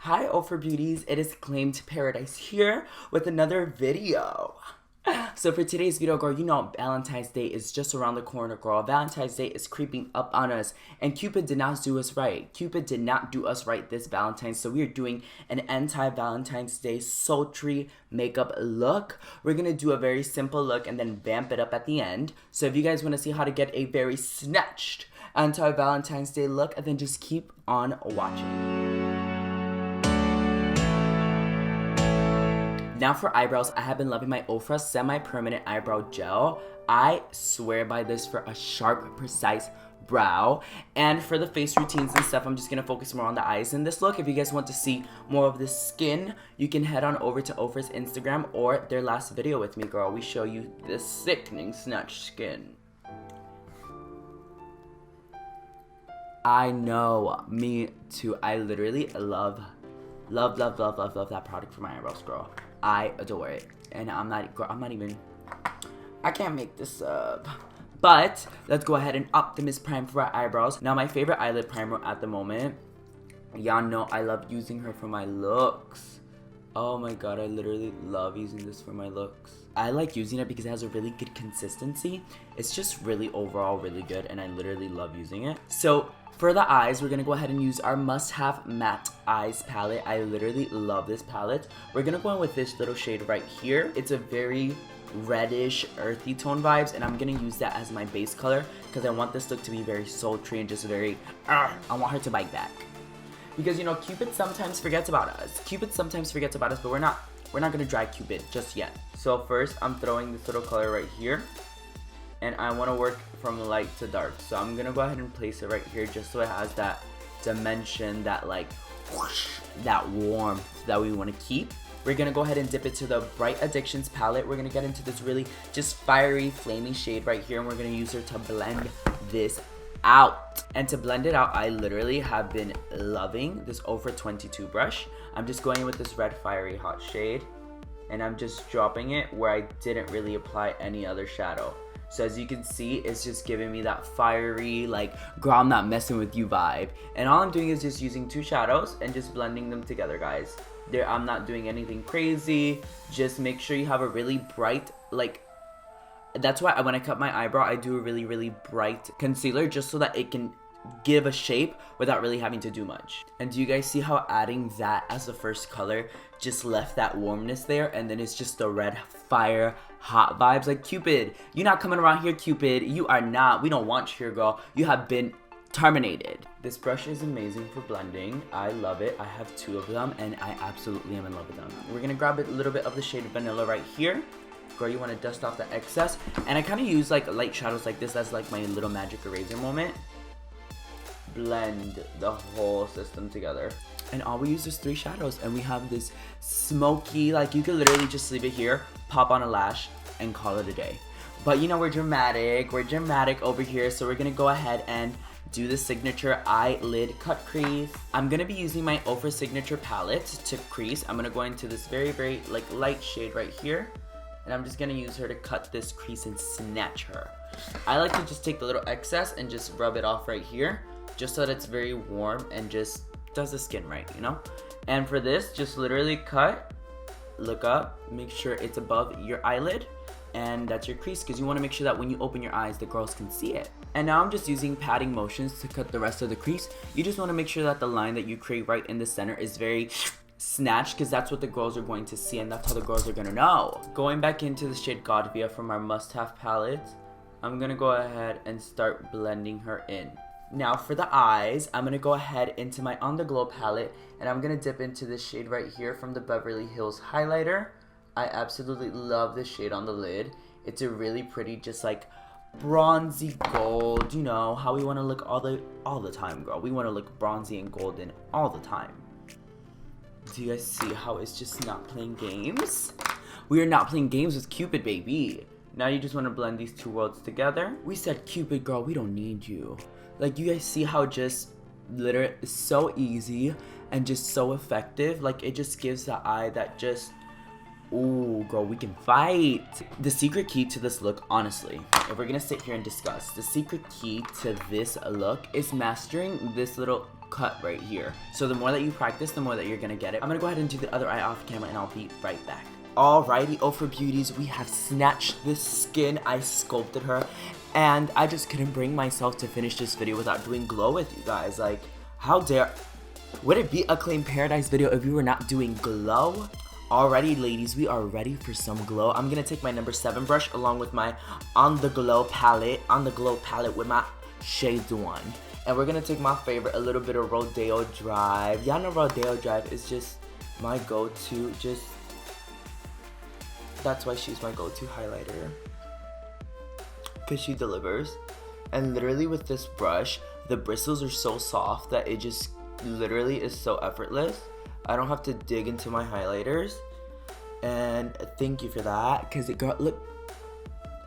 Hi OFRA Beauties, it is Claimed Paradise here with another video. So for today's video, girl, you know Valentine's Day is just around the corner, girl. Valentine's Day is creeping up on us, and Cupid did not do us right. Cupid did not do us right this Valentine's, so we are doing an anti-Valentine's Day sultry makeup look. We're gonna do a very simple look and then vamp it up at the end. So if you guys want to see how to get a very snatched anti-Valentine's Day look, then just keep on watching. Now for eyebrows, I have been loving my OFRA semi-permanent eyebrow gel. I swear by this for a sharp, precise brow. And for the face routines and stuff, I'm just going to focus more on the eyes in this look. If you guys want to see more of the skin, you can head on over to OFRA's Instagram or their last video with me, girl. We show you the sickening snatched skin. I know, me too. I literally love that product for my eyebrows, girl. I adore it, and I can't make this up. But let's go ahead and Optimus Prime for our eyebrows. Now my favorite eyelid primer at the moment, y'all know I love using her for my looks. Oh my god, I literally love using this for my looks. I like using it because it has a really good consistency. It's just really overall really good, and I literally love using it. So for the eyes, we're going to go ahead and use our must-have matte eyes palette. I literally love this palette. We're going to go in with this little shade right here. It's a very reddish, earthy tone vibes, and I'm going to use that as my base color because I want this look to be very sultry and just very, I want her to bite back. Because, you know, Cupid sometimes forgets about us. But we're not going to drag Cupid just yet. So first, I'm throwing this little color right here. And I want to work from light to dark. So I'm going to go ahead and place it right here just so it has that dimension, that like whoosh, that warmth that we want to keep. We're going to go ahead and dip it to the Bright Addictions palette. We're going to get into this really just fiery, flamey shade right here. And we're going to use her to blend this out. And to blend it out, I literally have been loving this OFRA 22 brush. I'm just going in with this red fiery hot shade. And I'm just dropping it where I didn't really apply any other shadow. So as you can see, it's just giving me that fiery, like, girl, I'm not messing with you vibe. And all I'm doing is just using two shadows and just blending them together, guys. I'm not doing anything crazy. Just make sure you have a really bright, like, that's why when I cut my eyebrow, I do a really, really bright concealer just so that it can give a shape without really having to do much. And do you guys see how adding that as the first color just left that warmness there, and then it's just the red fire hot vibes? Like, Cupid, you're not coming around here, Cupid. You are not. We don't want you here, girl. You have been terminated. This brush is amazing for blending. I love it. I have two of them and I absolutely am in love with them. We're gonna grab a little bit of the shade Vanilla right here. Girl, you want to dust off the excess, and I kind of use like light shadows like this as like my little magic eraser moment. Blend the whole system together, and all we use is three shadows, and we have this smoky, like, you could literally just leave it here, pop on a lash, and call it a day. But you know, we're dramatic over here, so we're gonna go ahead and do the signature eyelid cut crease. I'm gonna be using my OFRA signature palette to crease. I'm gonna go into this very, very like light shade right here, and I'm just gonna use her to cut this crease and snatch her. I like to just take the little excess and just rub it off right here, just so that it's very warm and just does the skin right, you know? And for this, just literally cut, look up, make sure it's above your eyelid, and that's your crease, because you want to make sure that when you open your eyes, the girls can see it. And now I'm just using patting motions to cut the rest of the crease. You just want to make sure that the line that you create right in the center is very snatched, because that's what the girls are going to see, and that's how the girls are going to know. Going back into the shade Godvia from our must-have palette, I'm going to go ahead and start blending her in. Now for the eyes, I'm going to go ahead into my On The Glow palette, and I'm going to dip into this shade right here from the Beverly Hills highlighter. I absolutely love this shade on the lid. It's a really pretty, just like bronzy gold, you know how we want to look all the time, girl. We want to look bronzy and golden all the time. Do you guys see how it's just not playing games? We are not playing games with Cupid, baby. Now you just want to blend these two worlds together. We said, Cupid, girl, we don't need you. Like, you guys see how just literally so easy and just so effective. Like, it just gives the eye that just, ooh, girl, we can fight. The secret key to this look, honestly, if we're gonna sit here and discuss, the secret key to this look is mastering this little cut right here. So the more that you practice, the more that you're gonna get it. I'm gonna go ahead and do the other eye off camera and I'll be right back. Alrighty, OFRA Beauties, we have snatched this skin. I sculpted her and I just couldn't bring myself to finish this video without doing glow with you guys. Like, how dare, would it be a Claim Paradise video if we were not doing glow? Alrighty, ladies, we are ready for some glow. I'm gonna take my number 7 brush along with my On the Glow palette with my shades on. And we're gonna take my favorite, a little bit of Rodeo Drive. Y'all know Rodeo Drive is just my go-to, that's why she's my go-to highlighter. Because she delivers. And literally with this brush, the bristles are so soft that it just literally is so effortless. I don't have to dig into my highlighters. And thank you for that. Because it got, look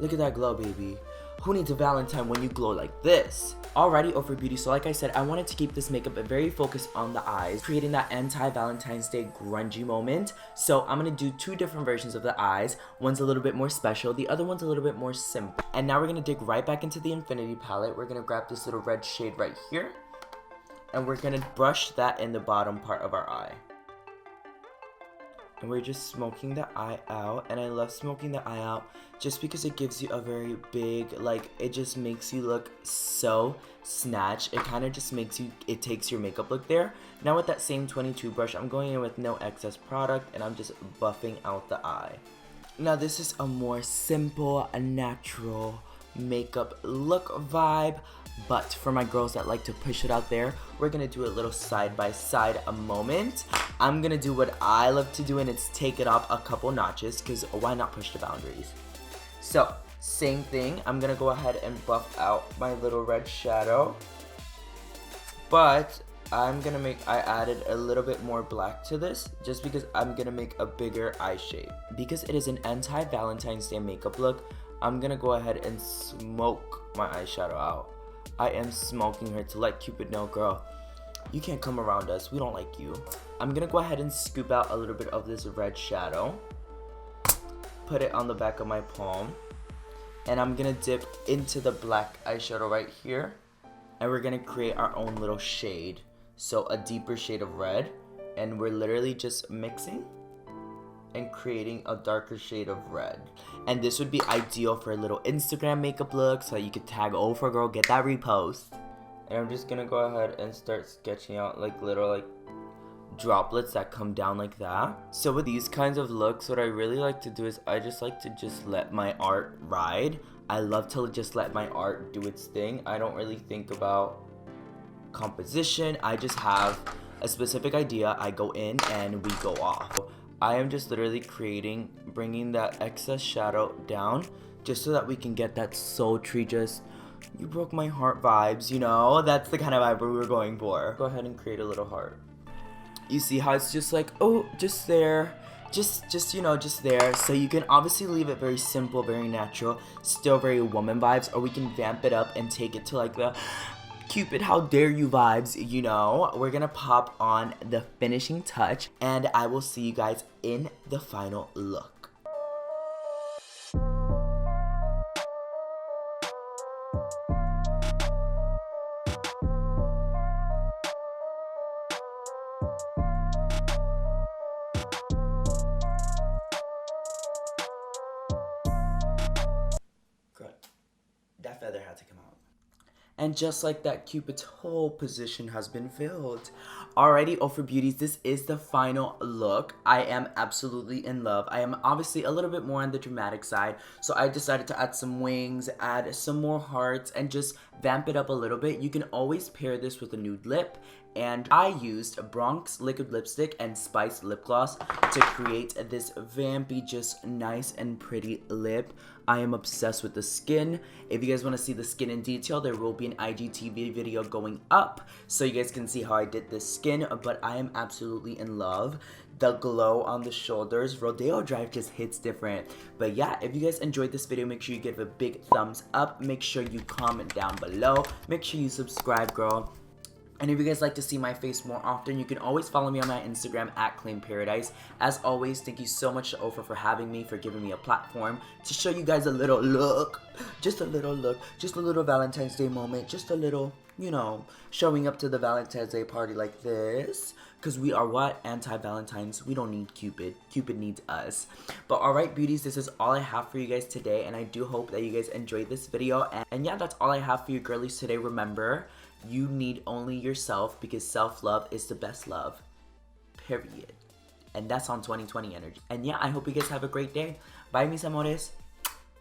at that glow, baby. Who needs a Valentine when you glow like this? Alrighty, OFRA Beauty, so like I said, I wanted to keep this makeup very focused on the eyes, creating that anti-Valentine's Day grungy moment. So I'm gonna do 2 different versions of the eyes. One's a little bit more special, the other one's a little bit more simple. And now we're gonna dig right back into the Infinity palette. We're gonna grab this little red shade right here, and we're gonna brush that in the bottom part of our eye. And we're just smoking the eye out, and I love smoking the eye out just because it gives you a very big, like, it just makes you look so snatched. It kind of just makes you, it takes your makeup look there. Now with that same 22 brush, I'm going in with no excess product, and I'm just buffing out the eye. Now this is a more simple, a natural makeup look vibe. But for my girls that like to push it out there, we're gonna do a little side by side a moment. I'm gonna do what I love to do, and it's take it up a couple notches, because why not push the boundaries? So same thing, I'm gonna go ahead and buff out my little red shadow, but I added a little bit more black to this just because I'm gonna make a bigger eye shape. Because it is an anti-Valentine's Day makeup look, I'm gonna go ahead and smoke my eyeshadow out. I am smoking her to let Cupid know, girl, you can't come around us, we don't like you. I'm gonna go ahead and scoop out a little bit of this red shadow, put it on the back of my palm, and I'm gonna dip into the black eyeshadow right here, and we're gonna create our own little shade. So a deeper shade of red, and we're literally just mixing and creating a darker shade of red. And this would be ideal for a little Instagram makeup look, so you could tag OFRA girl, get that repost. And I'm just gonna go ahead and start sketching out like little like droplets that come down like that. So with these kinds of looks, what I really like to do is I just like to just let my art ride. I love to just let my art do its thing. I don't really think about composition. I just have a specific idea, I go in and we go off. I am just literally creating, bringing that excess shadow down just so that we can get that sultry, just you broke my heart vibes, you know? That's the kind of vibe we were going for. Go ahead and create a little heart. You see how it's just like, oh, just there, just you know, just there. So you can obviously leave it very simple, very natural, still very woman vibes, or we can vamp it up and take it to like the Cupid, how dare you vibes, you know. We're gonna pop on the finishing touch, and I will see you guys in the final look. Good. That feather had to come out. And just like that, Cupid's whole position has been filled. Alrighty, OFRA Beauties, this is the final look. I am absolutely in love. I am obviously a little bit more on the dramatic side, so I decided to add some wings, add some more hearts, and just vamp it up a little bit. You can always pair this with a nude lip, and I used Bronx liquid lipstick and Spice lip gloss to create this vampy, just nice and pretty lip. I am obsessed with the skin. If you guys want to see the skin in detail, there will be an IGTV video going up so you guys can see how I did this skin, but I am absolutely in love. The glow on the shoulders, Rodeo Drive just hits different. But yeah, if you guys enjoyed this video, make sure you give a big thumbs up. Make sure you comment down below. Make sure you subscribe, girl. And if you guys like to see my face more often, you can always follow me on my Instagram at Claim Paradise. As always, thank you so much to OFRA for having me, for giving me a platform to show you guys a little look. Just a little look. Just a little Valentine's Day moment. Just a little, you know, showing up to the Valentine's Day party like this. Because we are what? Anti-Valentines. We don't need Cupid. Cupid needs us. But alright, beauties, this is all I have for you guys today. And I do hope that you guys enjoyed this video. And yeah, that's all I have for you girlies today. Remember, you need only yourself, because self-love is the best love. Period. And that's on 2020 energy. And yeah, I hope you guys have a great day. Bye, mis amores.